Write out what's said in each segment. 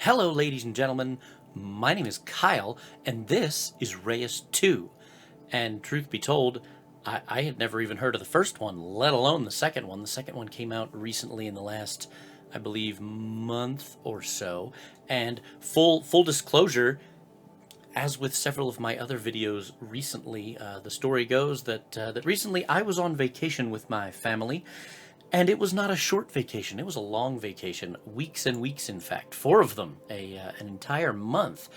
Hello, ladies and gentlemen. My name is Kyle, and this is Reus 2. And truth be told, I had never even heard of the first one, let alone the second one. The second one came out recently in the last, I believe, month or so. And full disclosure, as with several of my other videos recently, the story goes that recently I was on vacation with my family, and it was not a short vacation. It was a long vacation, weeks and weeks, in fact, four of them, an entire month.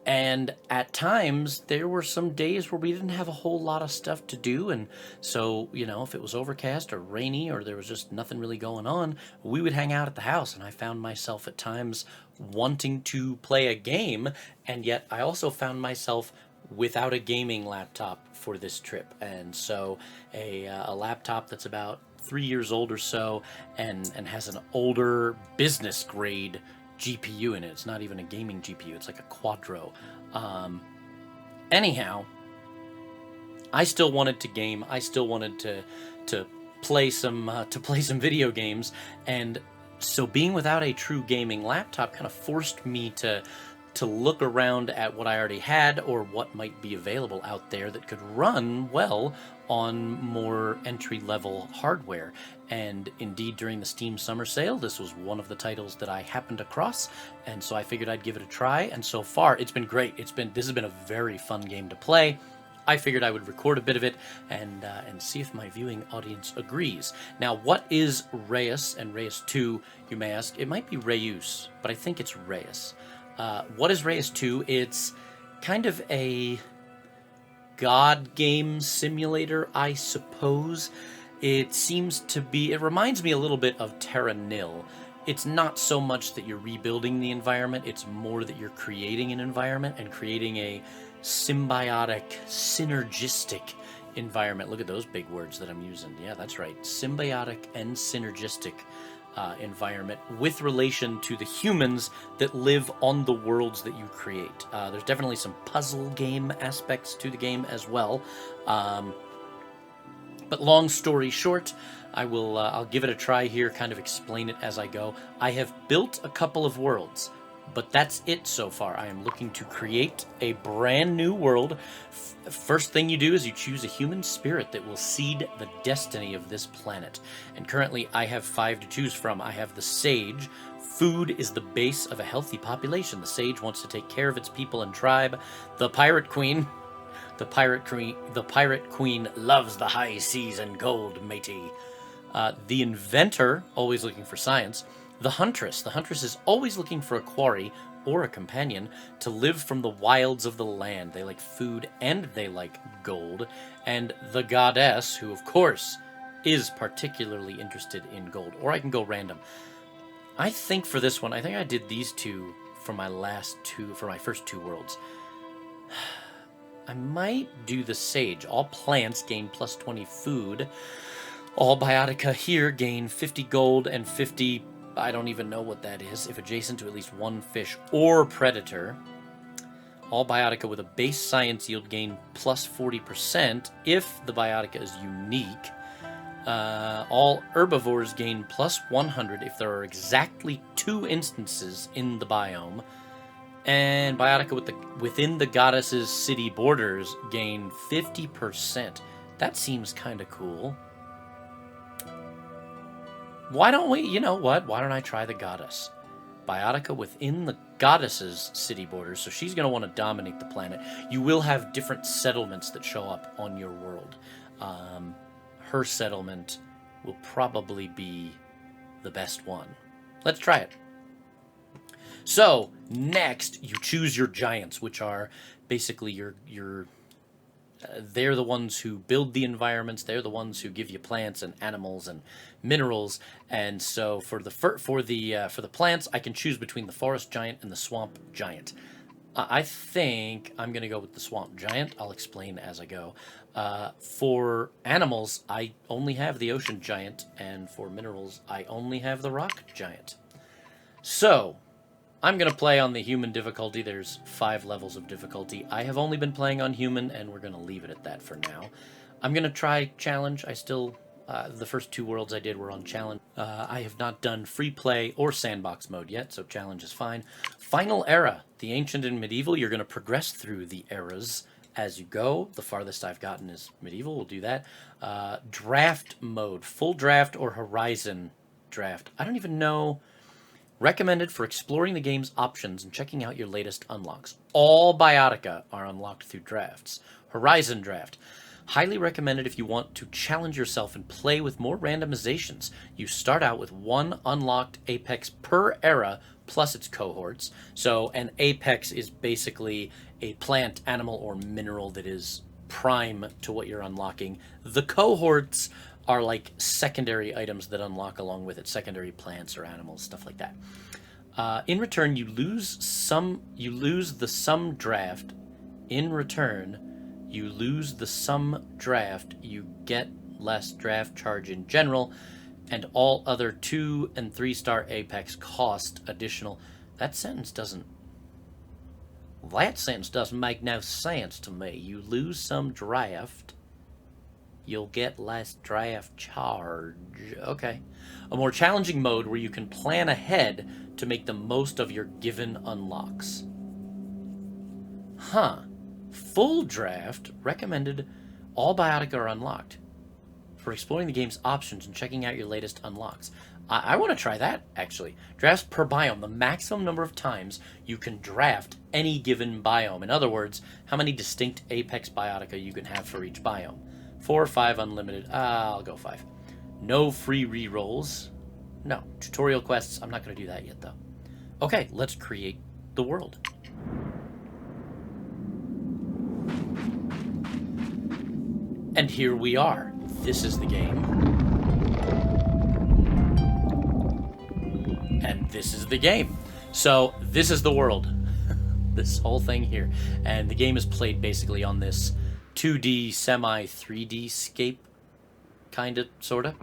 And at times, there were some days where we didn't have a whole lot of stuff to do. And so, if it was overcast or rainy or there was just nothing really going on, we would hang out at the house. And I found myself at times wanting to play a game. And yet I also found myself without a gaming laptop for this trip. And so a laptop that's about 3 years old or so and has an older business grade GPU in it. It's not even a gaming GPU. It's like a Quadro. Anyhow, I still wanted to game. I still wanted to play some video games, and so being without a true gaming laptop kind of forced me to look around at what I already had or what might be available out there that could run well on more entry-level hardware. And indeed, during the Steam Summer Sale, this was one of the titles that I happened across, and so I figured I'd give it a try, and so far, it's been great. This has been a very fun game to play. I figured I would record a bit of it and see if my viewing audience agrees. Now, what is Reus and Reus 2, you may ask? It might be Reus, but I think it's Reus. What is Reus 2? It's kind of a god game simulator, I suppose. It reminds me a little bit of Terra Nil. It's not so much that you're rebuilding the environment, it's more that you're creating an environment and creating a symbiotic, synergistic environment. Look at those big words that I'm using. Yeah, that's right. Symbiotic and synergistic environment with relation to the humans that live on the worlds that you create. There's definitely some puzzle game aspects to the game as well. But long story short, I'll give it a try here, kind of explain it as I go. I have built a couple of worlds, but that's it so far. I am looking to create a brand new world. First thing you do is you choose a human spirit that will seed the destiny of this planet. And currently I have 5 to choose from. I have the Sage. Food is the base of a healthy population. The Sage wants to take care of its people and tribe. The Pirate Queen. The Pirate Queen loves the high seas and gold, matey. The Inventor, always looking for science. The Huntress. The Huntress is always looking for a quarry or a companion to live from the wilds of the land. They like food and they like gold. And the Goddess, who of course is particularly interested in gold. Or I can go random. I think for this one, I think I did these two for my first two worlds. I might do the Sage. All plants gain plus 20 food. All Biotica here gain 50 gold and 50... I don't even know what that is, if adjacent to at least one fish or predator. All Biotica with a base science yield gain plus 40% if the Biotica is unique. All herbivores gain plus 100 if there are exactly 2 instances in the biome. And Biotica within the Goddess's city borders gain 50%. That seems kind of cool. Why don't we, you know what, why don't I try the Goddess? Biotica within the Goddess's city borders, so she's going to want to dominate the planet. You will have different settlements that show up on your world. Her settlement will probably be the best one. Let's try it. So, next, you choose your giants, which are basically they're the ones who build the environments. They're the ones who give you plants and animals and minerals. And so for the plants, I can choose between the forest giant and the swamp giant. I think I'm going to go with the swamp giant. I'll explain as I go. For animals, I only have the ocean giant, and for minerals, I only have the rock giant. So I'm going to play on the human difficulty. There's 5 levels of difficulty. I have only been playing on human, and we're going to leave it at that for now. I'm going to try challenge. I still The first 2 worlds I did were on challenge. I have not done free play or sandbox mode yet, so challenge is fine. Final era, the ancient and medieval. You're going to progress through the eras as you go. The farthest I've gotten is medieval. We'll do that. Draft mode, full draft or horizon draft. I don't even know. Recommended for exploring the game's options and checking out your latest unlocks. All Biotica are unlocked through drafts. Horizon draft. Highly recommended if you want to challenge yourself and play with more randomizations. You start out with 1 unlocked Apex per era plus its cohorts. So an Apex is basically a plant, animal, or mineral that is prime to what you're unlocking. The cohorts are like secondary items that unlock along with it, secondary plants or animals, stuff like that. In return, you lose the sum draft. In return, you lose the sum draft. You get less draft charge in general, and all other 2 and 3-star Apex cost additional. That sentence doesn't make no sense to me. You lose some draft. You'll get less draft charge. Okay. A more challenging mode where you can plan ahead to make the most of your given unlocks. Huh. Full draft recommended. All Biotica are unlocked for exploring the game's options and checking out your latest unlocks. I want to try that, actually. Drafts per biome, the maximum number of times you can draft any given biome. In other words, how many distinct Apex Biotica you can have for each biome. 4 or 5 unlimited. I'll go 5. No free rerolls. No. Tutorial quests. I'm not going to do that yet, though. Okay, let's create the world. And here we are. This is the game. And this is the game. So this is the world. This whole thing here. And the game is played basically on this 2D, semi-3D scape, kind of, sort of.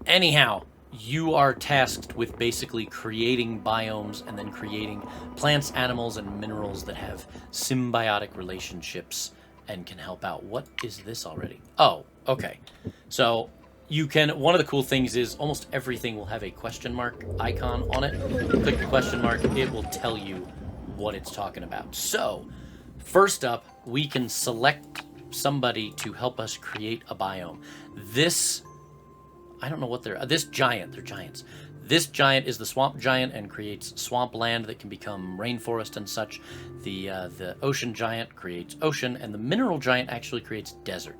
Anyhow, you are tasked with basically creating biomes and then creating plants, animals, and minerals that have symbiotic relationships and can help out. What is this already? Oh, okay. So you can, one of the cool things is almost everything will have a question mark icon on it. Click the question mark, it will tell you what it's talking about. So, first up, we can select somebody to help us create a biome. This, I don't know what they're giant, they're giants. This giant is the swamp giant and creates swampland that can become rainforest and such. The ocean giant creates ocean, and the mineral giant actually creates desert.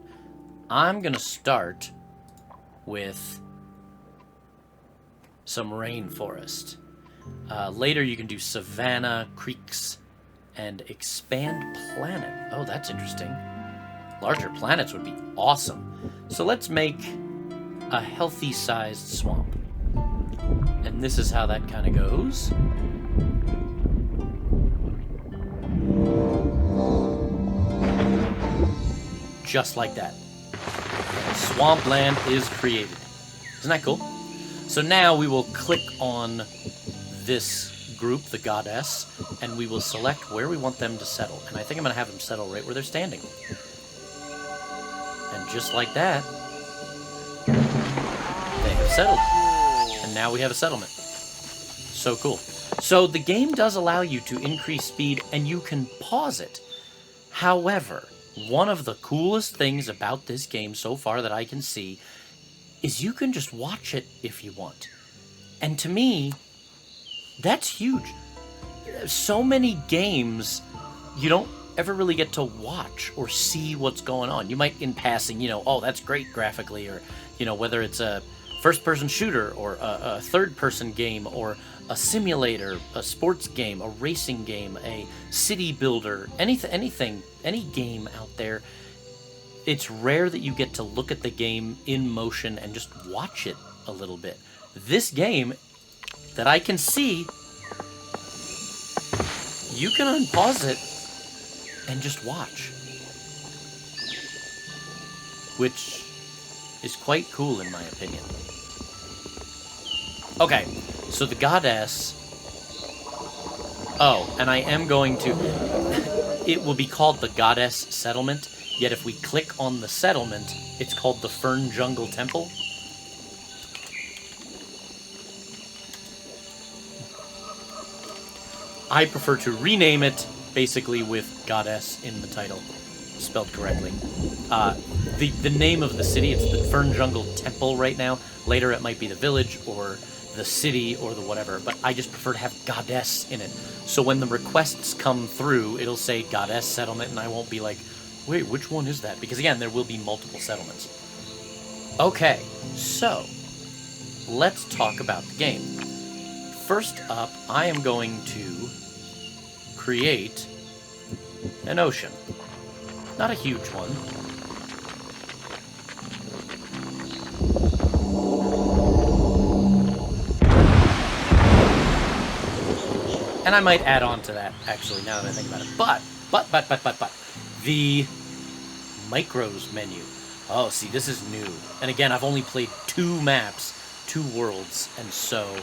I'm gonna start with some rainforest. Later you can do savanna, creeks, and expand planet. Oh, that's interesting. Larger planets would be awesome. So let's make a healthy-sized swamp. And this is how that kind of goes. Just like that. Swampland is created. Isn't that cool? So now we will click on this group, the goddess, and we will select where we want them to settle. And I think I'm going to have them settle right where they're standing. And just like that, they have settled. And now we have a settlement. So cool. So the game does allow you to increase speed, and you can pause it. However, one of the coolest things about this game so far that I can see is you can just watch it if you want. And to me, that's huge. So many games, you don't ever really get to watch or see what's going on. You might, in passing, oh, that's great graphically, or, whether it's a first-person shooter or a third-person game or a simulator, a sports game, a racing game, a city builder, anything, any game out there. It's rare that you get to look at the game in motion and just watch it a little bit. This game, that I can see, you can unpause it and just watch. Which is quite cool in my opinion. Okay, so the goddess... Oh, and I am going to... It will be called the Goddess Settlement, yet if we click on the settlement, it's called the Fern Jungle Temple. I prefer to rename it basically with goddess in the title, spelled correctly. The name of the city, it's the Fern Jungle Temple right now. Later it might be the village or the city or the whatever, but I just prefer to have goddess in it. So when the requests come through, it'll say goddess settlement, and I won't be like, wait, which one is that? Because again, there will be multiple settlements. Okay, so let's talk about the game. First up, I am going to create an ocean. Not a huge one. And I might add on to that, actually, now that I think about it. But, the micros menu. Oh, see, this is new. And again, I've only played 2 maps, 2 worlds, and so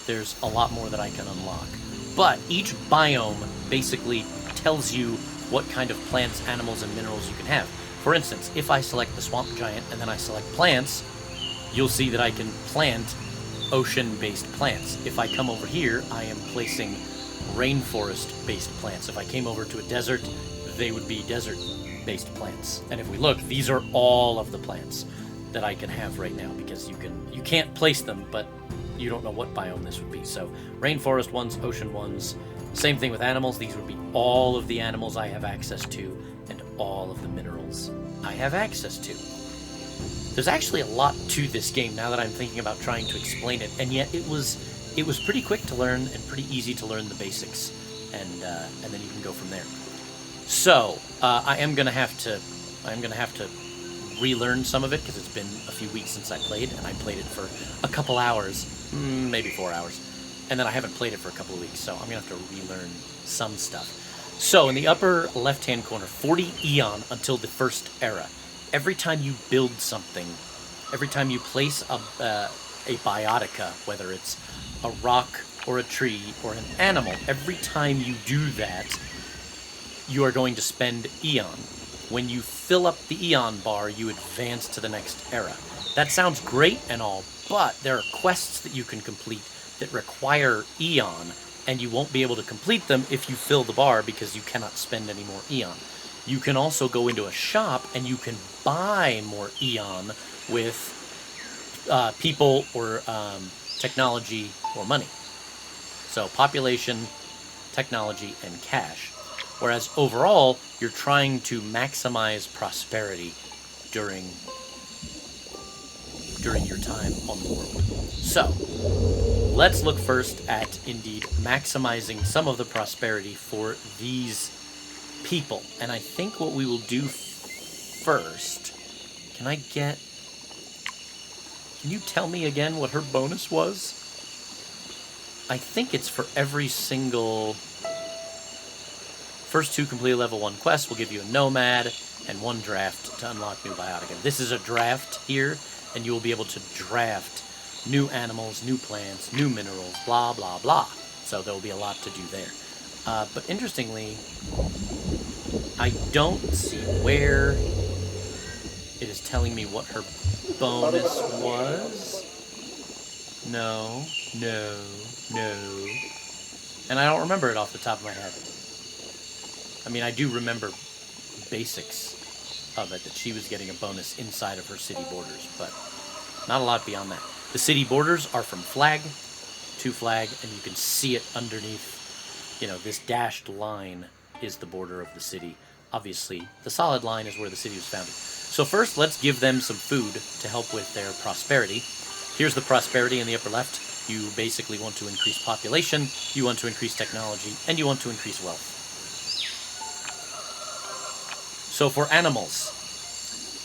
there's a lot more that I can unlock. But each biome basically tells you what kind of plants, animals, and minerals you can have. For instance, if I select the Swamp Giant and then I select plants, you'll see that I can plant ocean-based plants. If I come over here, I am placing rainforest-based plants. If I came over to a desert, they would be desert-based plants. And if we look, these are all of the plants that I can have right now, because you can't place them, but you don't know what biome this would be. So rainforest ones, ocean ones. Same thing with animals. These would be all of the animals I have access to and all of the minerals I have access to. There's actually a lot to this game now that I'm thinking about trying to explain it, and yet it was pretty quick to learn and pretty easy to learn the basics, and then you can go from there. So I am gonna have to relearn some of it, because it's been a few weeks since I played, and I played it for a couple hours, maybe 4 hours, and then I haven't played it for a couple of weeks, so I'm gonna have to relearn some stuff. So in the upper left-hand corner, 40 Eon until the first era. Every time you build something, every time you place a biotica, whether it's a rock or a tree or an animal, every time you do that, you are going to spend Eon. When you fill up the Eon bar, you advance to the next era. That sounds great and all, but there are quests that you can complete that require Eon, and you won't be able to complete them if you fill the bar, because you cannot spend any more Eon. You can also go into a shop and you can buy more Eon with people or technology or money. So population, technology, and cash. Whereas overall, you're trying to maximize prosperity during your time on the world. So, let's look first at, indeed, maximizing some of the prosperity for these people. And I think what we will do first... Can you tell me again what her bonus was? I think it's for every single... First 2 complete level 1 quests will give you a nomad and 1 draft to unlock new biotica. This is a draft here, and you will be able to draft new animals, new plants, new minerals, blah, blah, blah. So there will be a lot to do there. But interestingly, I don't see where it is telling me what her bonus was. No. And I don't remember it off the top of my head. I mean, I do remember basics of it, that she was getting a bonus inside of her city borders, but not a lot beyond that. The city borders are from flag to flag, and you can see it underneath. You know, this dashed line is the border of the city. Obviously, the solid line is where the city was founded. So first, let's give them some food to help with their prosperity. Here's the prosperity in the upper left. You basically want to increase population, you want to increase technology, and you want to increase wealth. So for animals,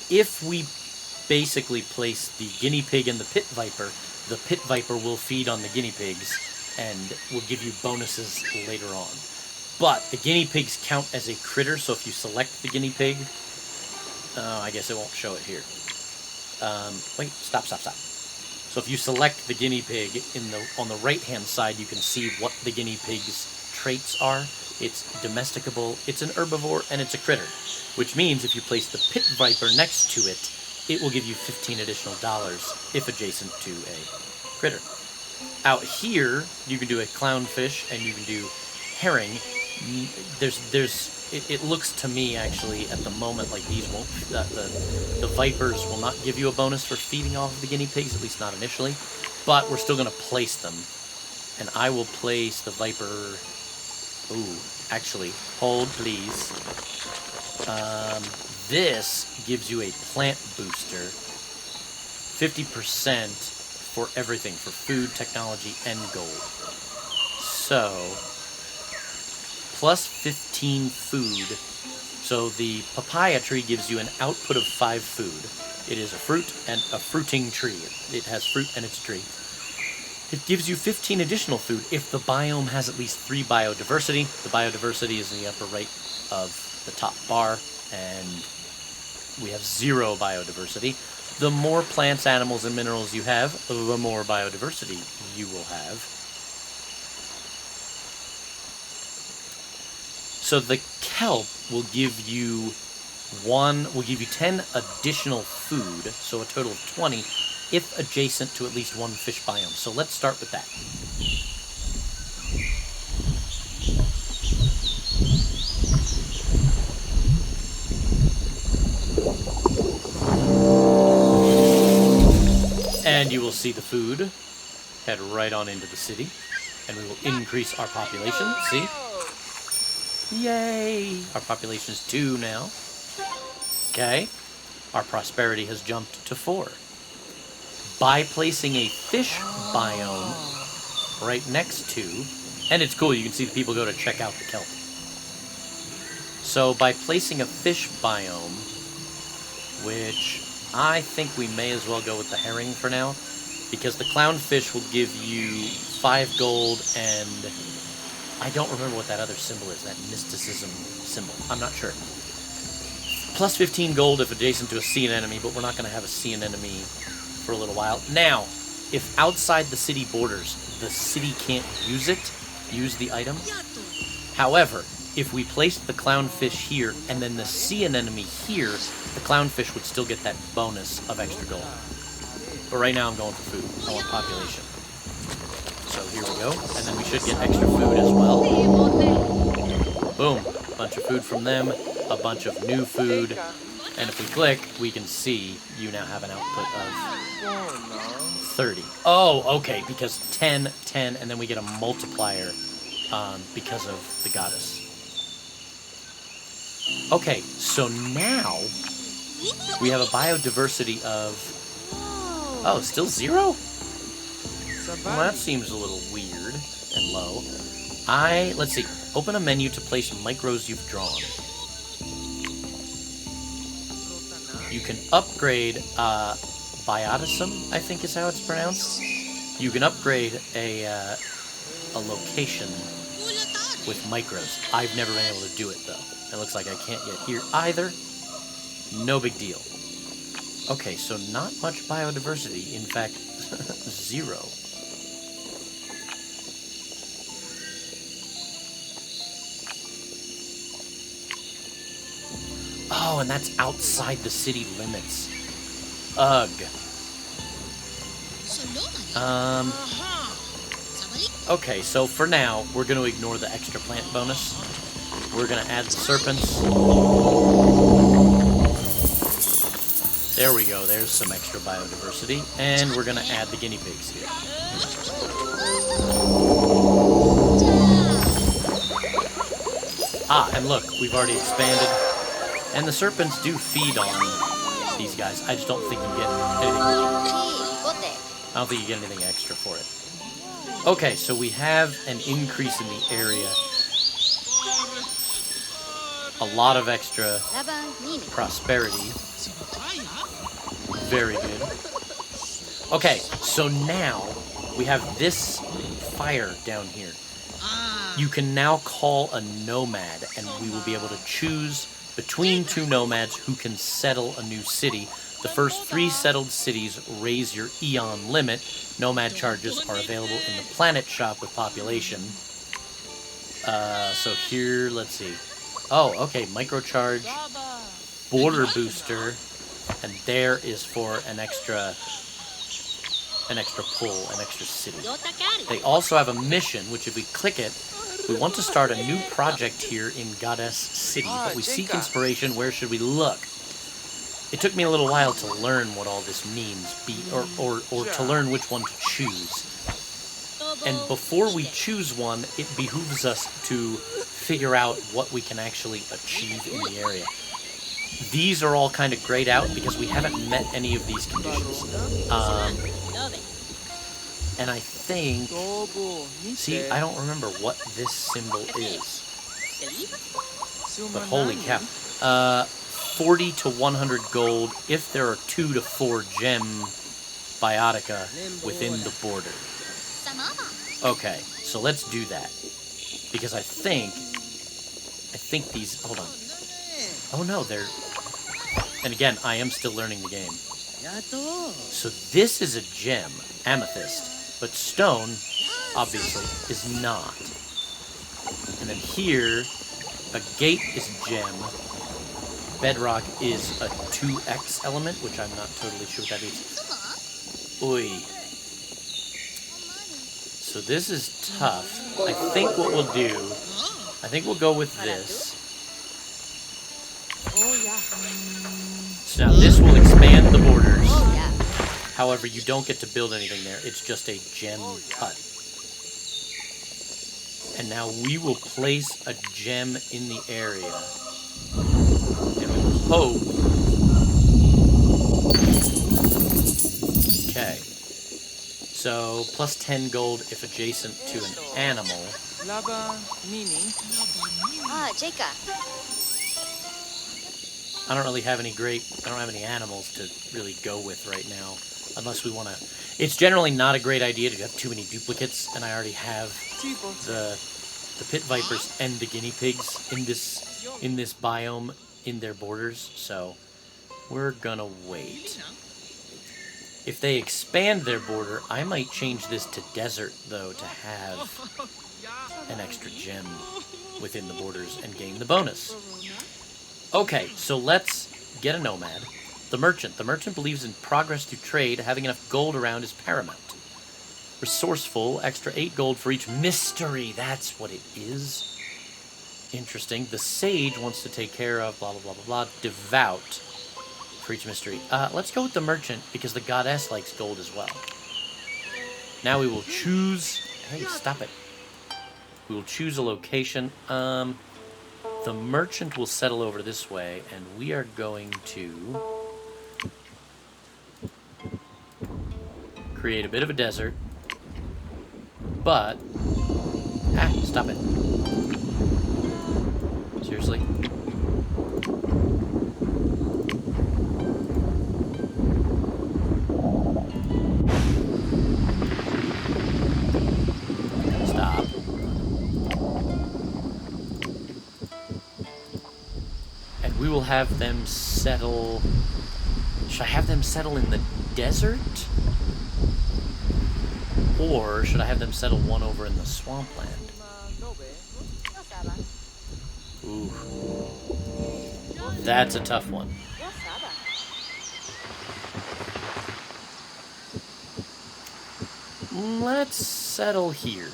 if we basically place the guinea pig and the pit viper will feed on the guinea pigs and will give you bonuses later on. But the guinea pigs count as a critter, so if you select the guinea pig... I guess it won't show it here. Wait, stop. So if you select the guinea pig, on the right-hand side, you can see what the guinea pig's traits are. It's domesticable, it's an herbivore, and it's a critter. Which means if you place the pit viper next to it, it will give you $15 additional if adjacent to a critter. Out here, you can do a clownfish, and you can do herring, it looks to me actually at the moment like these won't, the vipers will not give you a bonus for feeding off of the guinea pigs, at least not initially, but we're still going to place them. And I will place the viper. Ooh, actually, hold please. This gives you a plant booster, 50% for everything, for food, technology, and gold. So, plus 15 food. So the papaya tree gives you an output of 5 food. It is a fruit and a fruiting tree. It has fruit and it's a tree. It gives you 15 additional food if the biome has at least 3 biodiversity. The biodiversity is in the upper right of the top bar, and we have 0 biodiversity. The more plants, animals, and minerals you have, the more biodiversity you will have. So the kelp will give you 10 additional food, so a total of 20, if adjacent to at least 1 fish biome. So let's start with that. And you will see the food head right on into the city, and we will increase our population. See? Yay! Our population is 2 now. Okay. Our prosperity has jumped to 4. By placing a fish biome right next to, and it's cool, you can see the people go to check out the kelp. So by placing a fish biome, which I think we may as well go with the herring for now, because the clownfish will give you 5 gold, and I don't remember what that other symbol is, that mysticism symbol. I'm not sure. Plus 15 gold if adjacent to a sea anemone, but we're not going to have a sea anemone for a little while. Now, if outside the city borders, the city can't use the item. However, if we placed the clownfish here and then the sea anemone here, the clownfish would still get that bonus of extra gold. But right now I'm going for food. I want population. So here we go. And then we should get extra food as well. Boom. A bunch of food from them. A bunch of new food. And if we click, we can see you now have an output of 30. Oh, okay. Because 10, 10, and then we get a multiplier because of the goddess. Okay, so now we have a biodiversity of... Oh, still 0? Well, that seems a little weird and low. Let's see. Open a menu to place micros you've drawn. You can upgrade biotism, I think is how it's pronounced. You can upgrade a location with micros. I've never been able to do it, though. It looks like I can't yet here either. No big deal. Okay, so not much biodiversity. In fact, 0. Oh, and that's outside the city limits. Ugh. Okay, so for now, we're going to ignore the extra plant bonus. We're going to add the serpents. There we go, there's some extra biodiversity. And we're going to add the guinea pigs here. Ah, and look, we've already expanded. And the serpents do feed on these guys. I just don't think you get anything. I don't think you get anything extra for it. Okay, so we have an increase in the area. A lot of extra prosperity. Very good. Okay, so now we have this fire down here. You can now call a nomad, and we will be able to choose between 2 nomads who can settle a new city. The first 3 settled cities raise your Eon limit. Nomad charges are available in the planet shop with population. So here, let's see. Oh, okay, microcharge, border booster, and there is for an extra pull, an extra city. They also have a mission, which if we click it, We want to start a new project here in Goddess City, but we seek inspiration. Where should we look? It took me a little while to learn what all this means, or to learn which one to choose. And before we choose one, it behooves us to figure out what we can actually achieve in the area. These are all kind of grayed out because we haven't met any of these conditions. And I think... See, I don't remember what this symbol is. But holy cow. 40 to 100 gold if there are 2 to 4 gem biotica within the border. Okay, so let's do that. Because I think these... Hold on. Oh no, they're... And again, I am still learning the game. So this is a gem, amethyst, but stone, obviously, is not. And then here, a gate is a gem. Bedrock is a 2x element, which I'm not totally sure what that is. Oi. So this is tough. I think what we'll do, I think we'll go with this. So now this will expand the borders. However, you don't get to build anything there. It's just a gem cut. And now we will place a gem in the area. And we will hope... Okay. So, plus 10 gold if adjacent to an animal. I don't really have any I don't have any animals to really go with right now. Unless we want to... It's generally not a great idea to have too many duplicates, and I already have the pit vipers and the guinea pigs in this biome in their borders, so we're gonna wait. If they expand their border, I might change this to desert, though, to have an extra gem within the borders and gain the bonus. Okay, so let's get a nomad. The merchant. The merchant believes in progress through trade. Having enough gold around is paramount. Resourceful. Extra 8 gold for each mystery. That's what it is. Interesting. The sage wants to take care of blah, blah, blah, blah, blah. Devout for each mystery. Let's go with the merchant because the goddess likes gold as well. Now we will choose... Hey, stop it. We will choose a location. The merchant will settle over this way, and we are going to create a bit of a desert, but... stop it. Seriously? Stop. And we will have them settle... Should I have them settle in the desert? Or should I have them settle one over in the swampland? Ooh. That's a tough one. Let's settle here.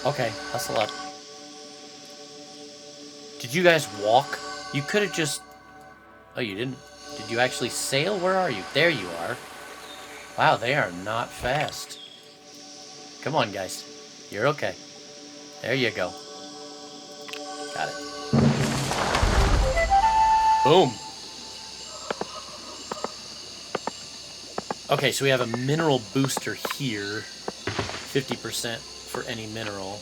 Okay, hustle up. Did you guys walk? You could have just... Oh, you didn't? Did you actually sail? Where are you? There you are. Wow, they are not fast. Come on, guys. You're okay. There you go. Got it. Boom. Okay, so we have a mineral booster here. 50% for any mineral.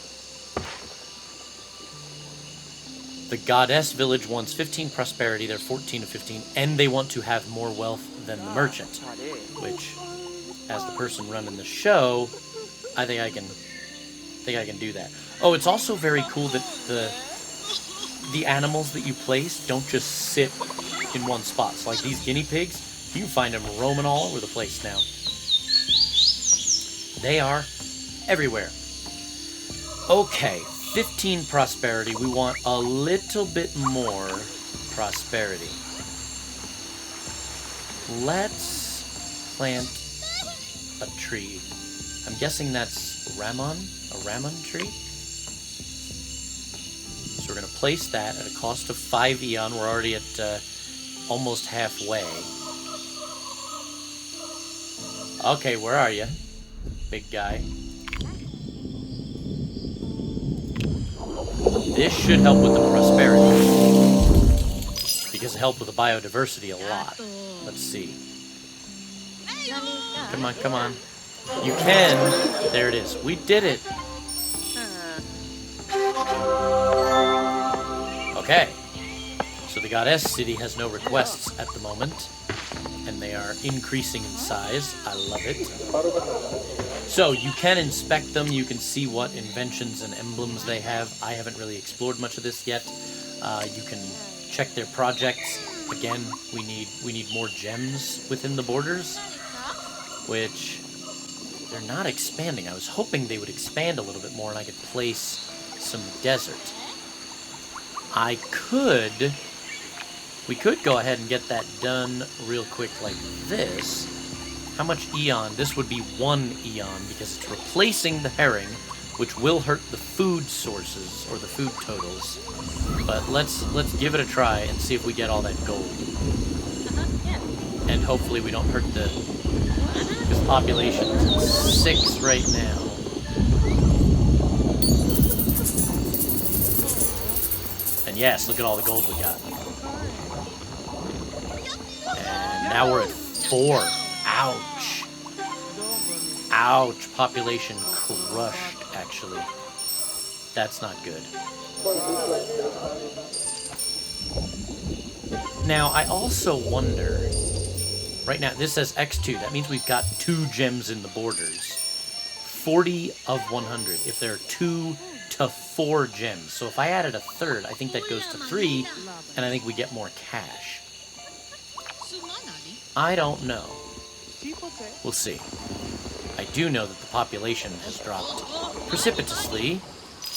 The Goddess Village wants 15 prosperity, they're 14 to 15, and they want to have more wealth than the merchant. Which, as the person running the show, I think I can do that. Oh, it's also very cool that the animals that you place don't just sit in one spot. So like these guinea pigs, you can find them roaming all over the place now. They are everywhere. Okay. 15 prosperity. We want a little bit more prosperity. Let's plant a tree. I'm guessing that's Ramon? A Ramon tree? So we're going to place that at a cost of 5 Eon. We're already at almost halfway. Okay, where are you? Big guy. This should help with the prosperity. Because it helped with the biodiversity a lot. Let's see. Come on, come on. You can. There it is. We did it. Okay. So the Goddess City has no requests at the moment. And they are increasing in size. I love it. So you can inspect them. You can see what inventions and emblems they have. I haven't really explored much of this yet. You can check their projects. Again, we need more gems within the borders, which they're not expanding. I was hoping they would expand a little bit more and I could place some desert. We could go ahead and get that done real quick like this. How much Eon? This would be 1 Eon because it's replacing the herring, which will hurt the food sources or the food totals. But let's give it a try and see if we get all that gold. And hopefully we don't hurt because population's at 6 right now. And yes, look at all the gold we got. And now we're at 4. Ouch. Ouch. Population crushed, actually. That's not good. Now, I also wonder... Right now, this says X2. That means we've got 2 gems in the borders. 40 of 100. If there are 2 to 4 gems. So if I added a third, I think that goes to 3, and I think we get more cash. I don't know. We'll see. I do know that the population has dropped precipitously.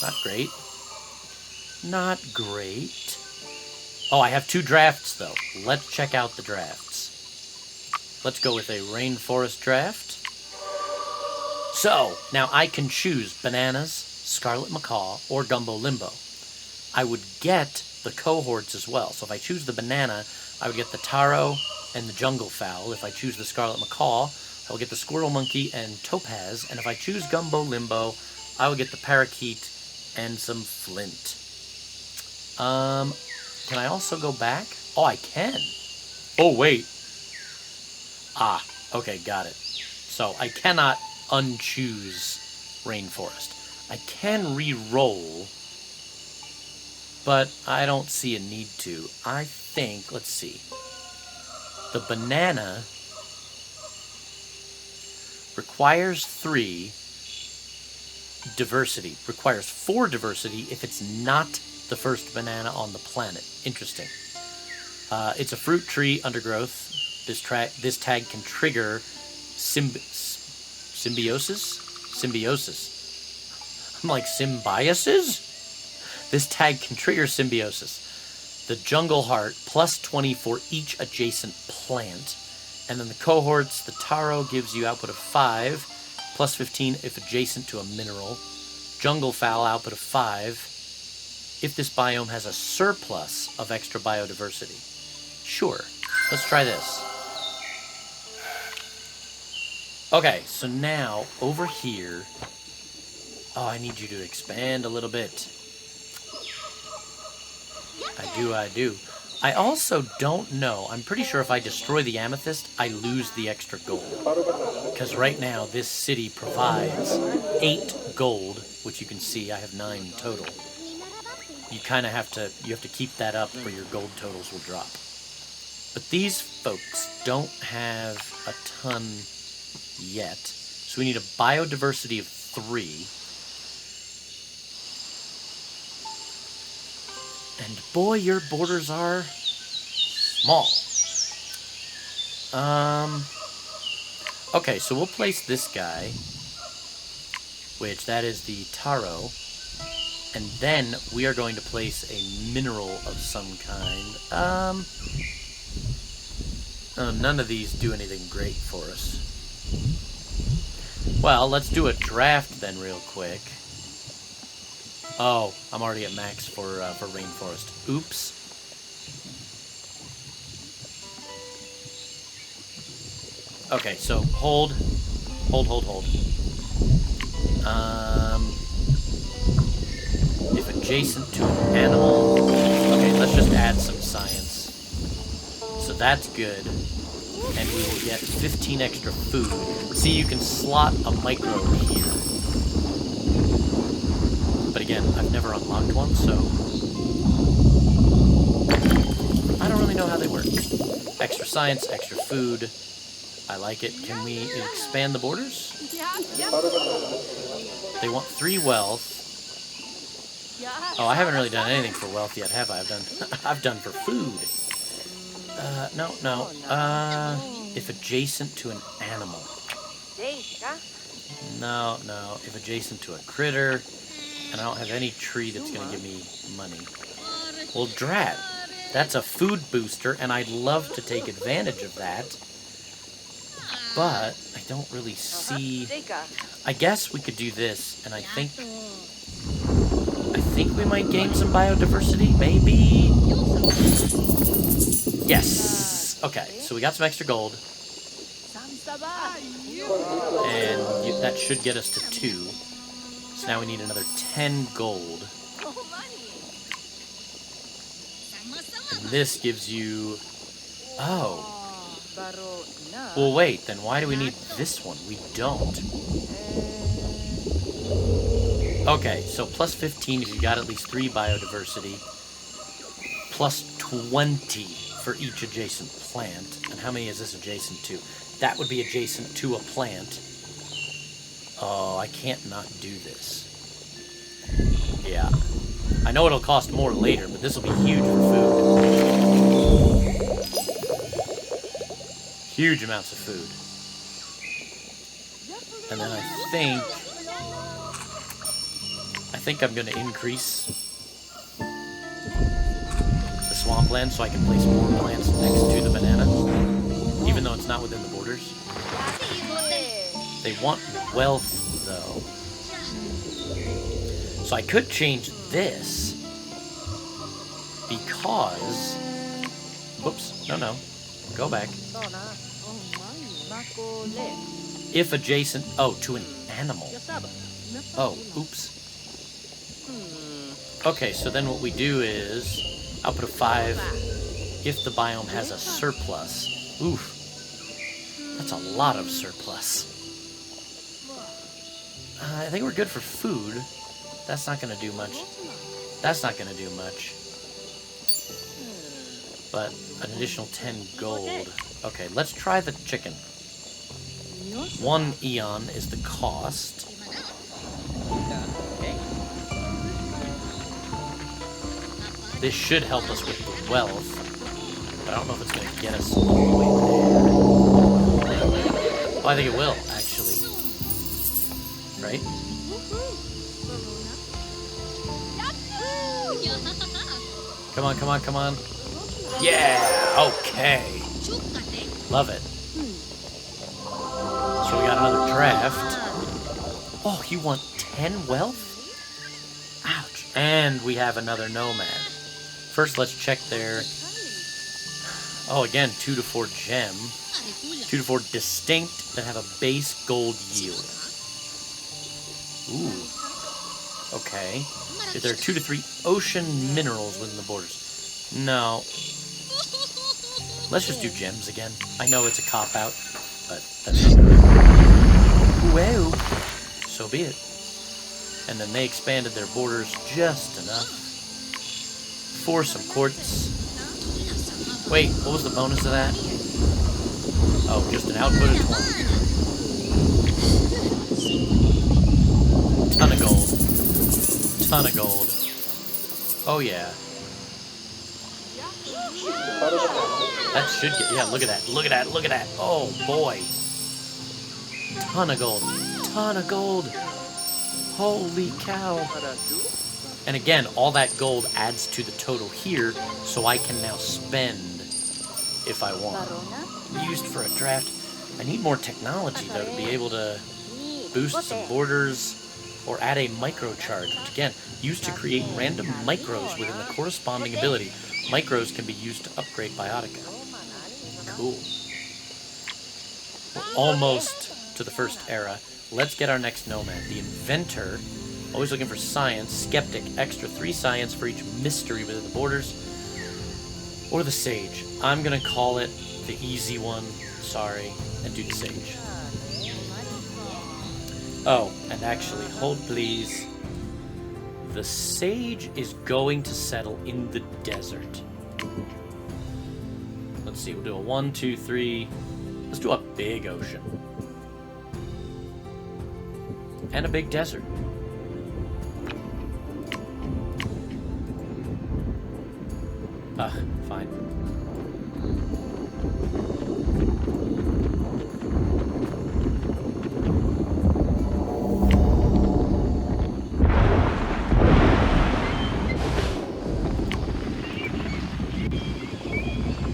Not great. Not great. Oh, I have 2 drafts, though. Let's check out the drafts. Let's go with a rainforest draft. So, now I can choose bananas, scarlet macaw, or gumbo limbo. I would get the cohorts as well. So if I choose the banana, I would get the taro and the jungle fowl. If I choose the scarlet macaw, I will get the squirrel monkey and topaz. And if I choose gumbo limbo, I will get the parakeet and some flint. Can I also go back? Oh, I can. Oh, wait. Ah, okay, got it. So I cannot unchoose rainforest. I can re-roll, but I don't see a need to. I think, let's see. The banana requires 3 diversity. Requires 4 diversity if it's not the first banana on the planet. Interesting. It's a fruit tree undergrowth. This tag can trigger symbiosis? Symbiosis. I'm like, symbiosis? This tag can trigger symbiosis. The jungle heart, plus 20 for each adjacent plant. And then the cohorts, the taro gives you output of 5, plus 15 if adjacent to a mineral. Jungle fowl, output of 5. If this biome has a surplus of extra biodiversity. Sure, let's try this. Okay, so now, over here... Oh, I need you to expand a little bit. I do. I also don't know. I'm pretty sure if I destroy the amethyst, I lose the extra gold. Because right now, this city provides 8 gold, which you can see I have 9 total. You kind of have to keep that up or your gold totals will drop. But these folks don't have a ton yet. So we need a biodiversity of 3. And boy, your borders are small. Okay, so we'll place this guy, which that is the taro. And then we are going to place a mineral of some kind. None of these do anything great for us. Well, let's do a draft then real quick. Oh, I'm already at max for rainforest. Oops. Okay, so hold. If adjacent to an animal. Okay, let's just add some science. So that's good. And we will get 15 extra food. See, you can slot a micro here. But again, I've never unlocked one, so I don't really know how they work. Extra science, extra food. I like it. Can we expand the borders? They want 3 wealth. Oh, I haven't really done anything for wealth yet, have I? I've done for food. No. If adjacent to an animal. No. If adjacent to a critter, and I don't have any tree that's going to give me money. Well, drat. That's a food booster, and I'd love to take advantage of that. But I don't really see... I guess we could do this, and I think we might gain some biodiversity, maybe? Yes! Okay, so we got some extra gold. And that should get us to 2. So now we need another 10 gold. And this gives you... Oh. Well, wait, then why do we need this one? We don't. Okay, so plus 15 if you got at least 3 biodiversity. Plus 20 for each adjacent plant. And how many is this adjacent to? That would be adjacent to a plant. Oh, I can't not do this. Yeah. I know it'll cost more later, but this will be huge for food. Huge amounts of food. And then I think I'm going to increase the swampland so I can place more plants next to the banana, even though it's not within the borders. They want wealth, though. So I could change this because... Whoops, no. Go back. If adjacent... Oh, to an animal. Oh, oops. Okay, so then what we do is output of 5 if the biome has a surplus. Oof. That's a lot of surplus. I think we're good for food. That's not going to do much. That's not going to do much. But an additional 10 gold. Okay, let's try the chicken. 1 eon is the cost. This should help us with the wealth, but I don't know if it's going to get us all the way there. Well, I think it will, actually. Right? Come on. Yeah! Okay! Love it. So we got another draft. Oh, you want 10 wealth? Ouch. And we have another nomad. First, let's check their... Oh, again, 2 to 4 gem. 2 to 4 distinct that have a base gold yield. Ooh. Okay. There are 2 to 3 ocean minerals within the borders. No. Let's just do gems again. I know it's a cop-out, but that's not good. Whoa. So be it. And then they expanded their borders just enough for some quartz. Wait, what was the bonus of that? Oh, just an output of 20. Ton of gold. Oh yeah. That should get... Yeah, look at that. Oh boy. Ton of gold. Holy cow. And again, all that gold adds to the total here, so I can now spend if I want. Used for a draft. I need more technology, though, to be able to boost some borders or add a microcharge, which, again, used to create random micros within the corresponding ability. Micros can be used to upgrade Biotica. Cool. We're almost to the first era. Let's get our next nomad. The Inventor. Always looking for science. Skeptic. Extra 3 science for each mystery within the borders. Or the Sage. I'm going to call it the easy one. Sorry. And do the Sage. Oh, and actually, hold please. The Sage is going to settle in the desert. Let's see, we'll do a 1, 2, 3. Let's do a big ocean. And a big desert. Fine.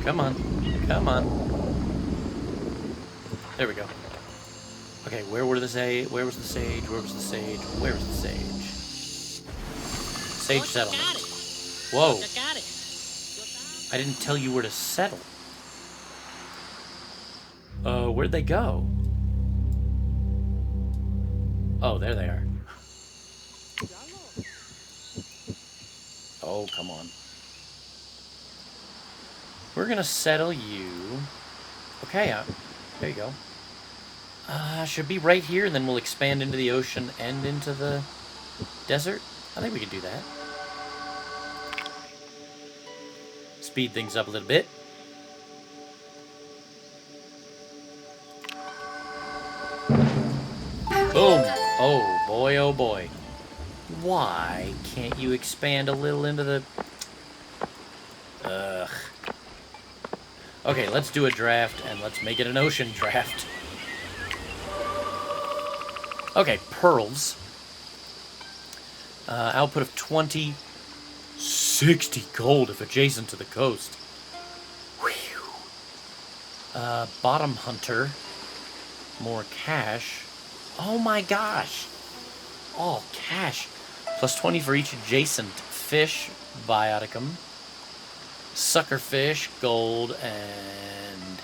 Come on. Come on. There we go. Okay, where was the Sage? Where was the Sage? Where was the Sage? Where was the Sage? Sage settlement. Whoa. I didn't tell you where to settle. Where'd they go? Oh, there they are. Oh, come on. We're gonna settle you. Okay, there you go. Should be right here, and then we'll expand into the ocean and into the desert. I think we can do that. Speed things up a little bit. Boom! Oh boy, oh boy. Why can't you expand a little into the... Ugh. Okay, let's do a draft, and let's make it an ocean draft. Okay, pearls. Output of 20. 60 gold if adjacent to the coast. Whew. Bottom hunter. More cash. Oh my gosh. All cash. Plus 20 for each adjacent fish. Bioticum. Suckerfish. Gold. And...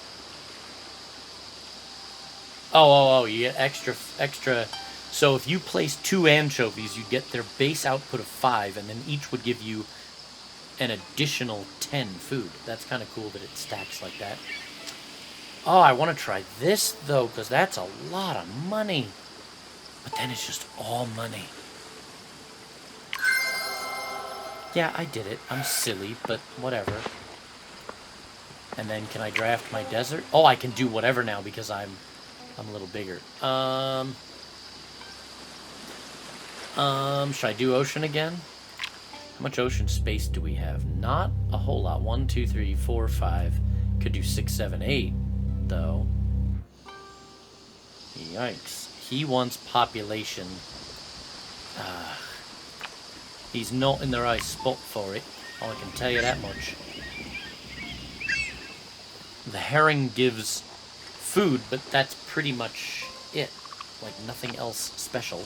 Oh, you get extra... So if you place 2 anchovies, you'd get their base output of 5, and then each would give you an additional 10 food. That's kind of cool that it stacks like that. Oh, I want to try this, though, because that's a lot of money. But then it's just all money. Yeah, I did it. I'm silly, but whatever. And then can I draft my desert? Oh, I can do whatever now because I'm a little bigger. Should I do ocean again? How much ocean space do we have? Not a whole lot. 1, 2, 3, 4, 5. Could do 6, 7, 8, though. Yikes. He wants population. He's not in the right spot for it. I can tell you that much. The herring gives food, but that's pretty much it. Like nothing else special.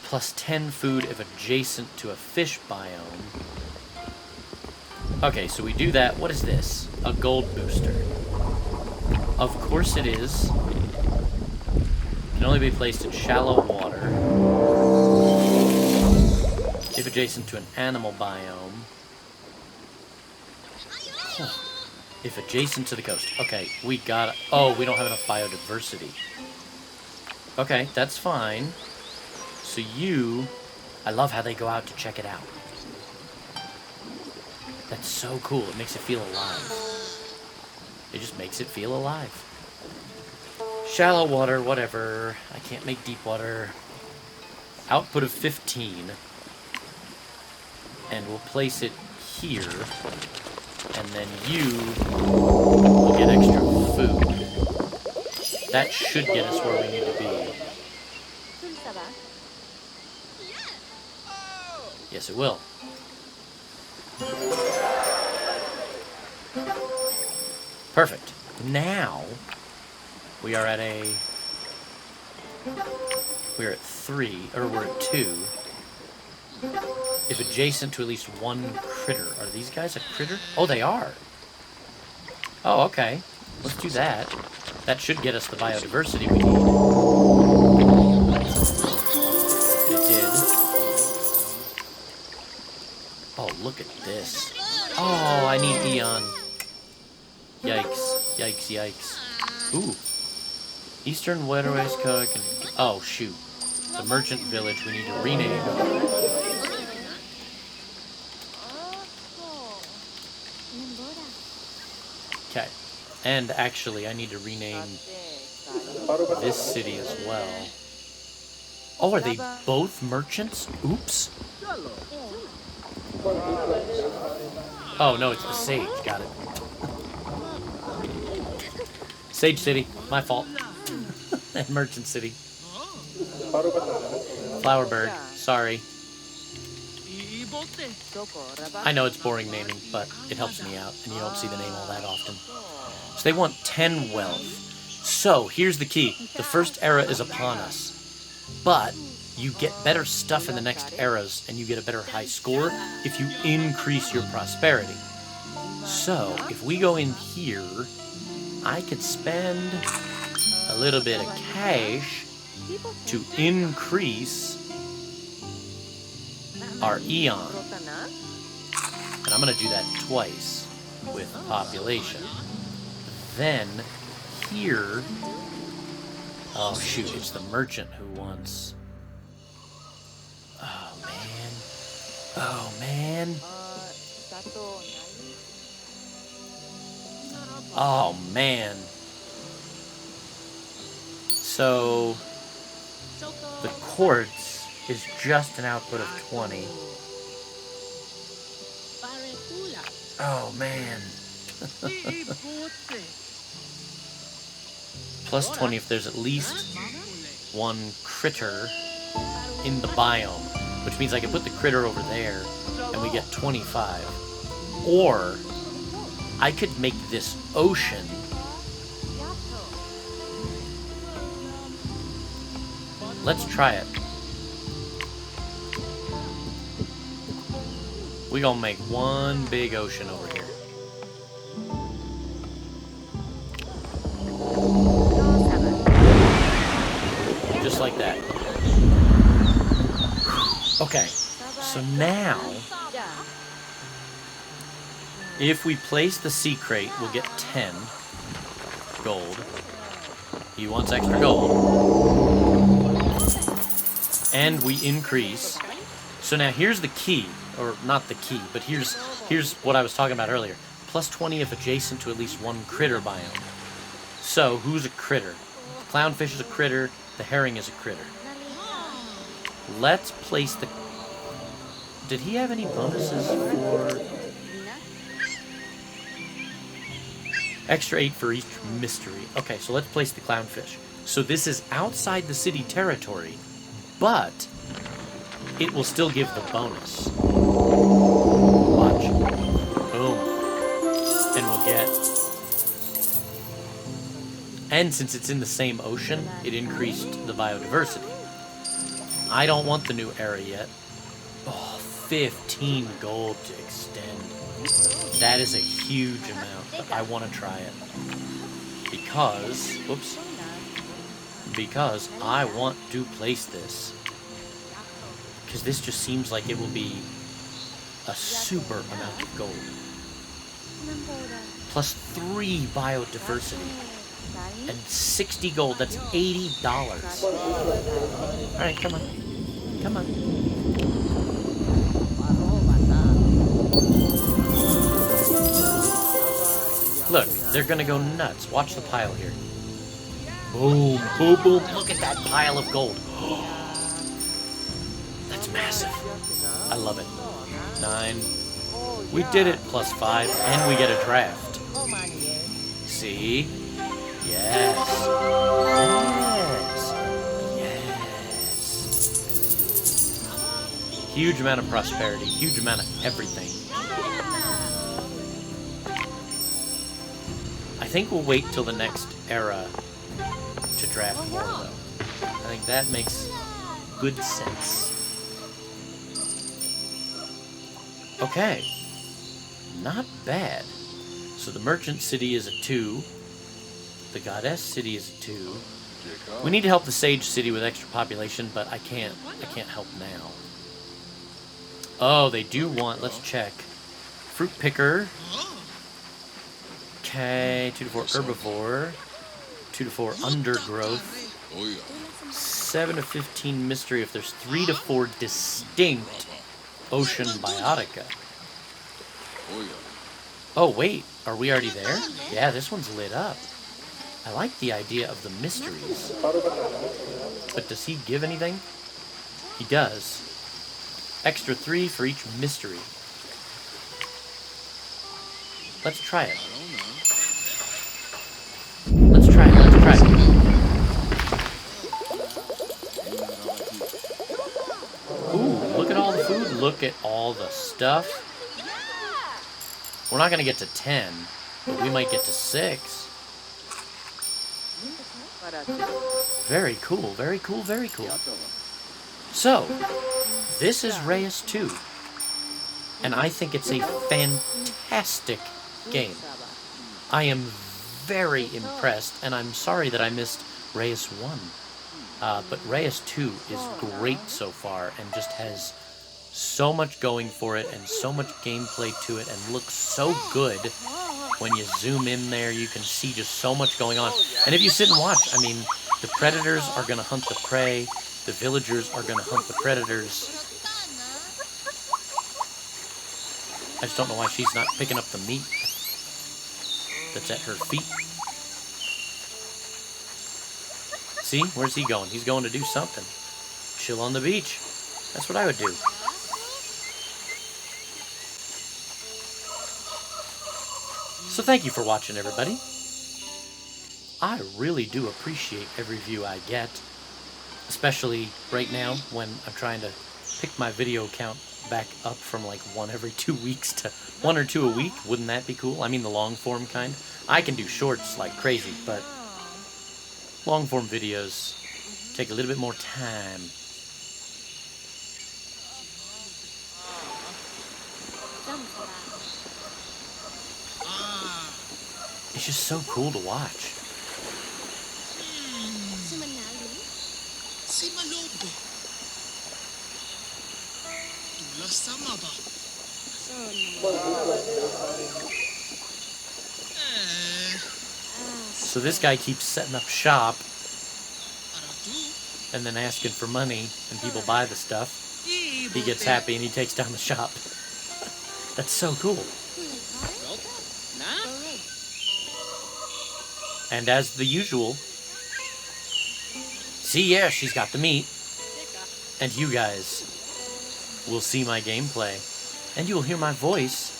Plus 10 food if adjacent to a fish biome. Okay, so we do that. What is this? A gold booster. Of course it is. Can only be placed in shallow water. If adjacent to an animal biome. Huh. If adjacent to the coast. Okay, we got... Oh, we don't have enough biodiversity. Okay, that's fine. So you... I love how they go out to check it out. That's so cool. It makes it feel alive. It just makes it feel alive. Shallow water, whatever. I can't make deep water. Output of 15. And we'll place it here. And then you will get extra food. That should get us where we need to be. Yes, it will. Perfect. Now, we are at we're at 3, or we're at 2. If adjacent to at least one critter. Are these guys a critter? Oh, they are. Oh, okay. Let's do that. That should get us the biodiversity we need. It did. Oh, look at this. Oh, I need Eon. Yikes. Yikes, yikes. Ooh. Eastern Waterways Code. Oh, shoot. The merchant village we need to rename. Okay. And actually, I need to rename this city as well. Oh, are they both merchants? Oops. Oh, no, it's the Sage. Got it. Sage City. My fault. And Merchant City. Flowerbird. Sorry. I know it's boring naming, but it helps me out, and you don't see the name all that often. So they want 10 wealth. So, here's the key. The first era is upon us. But you get better stuff in the next eras, and you get a better high score if you increase your prosperity. So, if we go in here, I could spend a little bit of cash to increase our Eon. And I'm going to do that twice with population. Then, here... Oh, shoot, it's the merchant who wants... Oh, man. Oh, man. Oh, man. So, the quartz is just an output of 20. Oh, man. Plus 20 if there's at least one critter in the biome, which means I can put the critter over there and we get 25. Or I could make this ocean let's try it. We gonna make one big ocean over here. Just like that. Okay, so now, if we place the sea crate, we'll get 10 gold. He wants extra gold. And we increase. So now here's the key, or not the key, but here's what I was talking about earlier. Plus 20 if adjacent to at least one critter biome. So, who's a critter? The clownfish is a critter, the herring is a critter. Let's place the... Did he have any bonuses for... Extra 8 for each mystery. Okay, so let's place the clownfish. So this is outside the city territory, but it will still give the bonus. Watch. Boom. And we'll get... And since it's in the same ocean, it increased the biodiversity. I don't want the new area yet. Oh, 15 gold to extend. That is a huge amount, but I want to try it. Because, whoops, because I want to place this. Because this just seems like it will be a super amount of gold. Plus 3 biodiversity. And 60 gold, that's $80. Alright, come on. Come on. Look, they're gonna go nuts. Watch the pile here. Boom, boom, boom. Look at that pile of gold. That's massive. I love it. 9. We did it. Plus 5. And we get a draft. See? Yes. Yes. Yes. Huge amount of prosperity. Huge amount of everything. I think we'll wait till the next era to draft more, though. I think that makes good sense. Okay. Not bad. So the merchant city is a 2. The goddess city is a 2. We need to help the sage city with extra population, but I can't help now. Oh, they do want, let's check. Fruit picker. Okay, 2 to 4 herbivore. 2 to 4 undergrowth. 7 to 15 mystery if there's 3 to 4 distinct ocean biotica. Oh, wait, are we already there? Yeah, this one's lit up. I like the idea of the mysteries. But does he give anything? He does. Extra 3 for each mystery. Let's try it. Let's try it. Ooh, look at all the food. Look at all the stuff. We're not going to get to 10, but we might get to 6. Very cool, very cool, very cool. So, this is Reus 2. And I think it's a fantastic game. I am very impressed, and I'm sorry that I missed Reus 1. But Reus 2 is great so far, and just has so much going for it, and so much gameplay to it, and looks so good. When you zoom in there, you can see just so much going on. And if you sit and watch, I mean, the predators are going to hunt the prey, the villagers are going to hunt the predators. I just don't know why she's not picking up the meat that's at her feet. See? Where's he going? He's going to do something. Chill on the beach. That's what I would do. So thank you for watching, everybody. I really do appreciate every view I get. Especially right now when I'm trying to pick my video count back up from like 1 every 2 weeks to 1 or 2 a week. Wouldn't that be cool? I mean the long form kind. I can do shorts like crazy, but long form videos take a little bit more time. It's just so cool to watch. So this guy keeps setting up shop and then asking for money, and people buy the stuff. He gets happy and he takes down the shop. That's so cool. And as the usual, see, yeah, she's got the meat. And you guys will see my gameplay. And you will hear my voice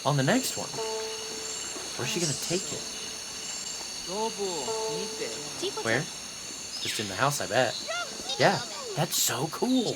on the next one. Where's she going to take it? Where? Just in the house, I bet. Yeah, that's so cool.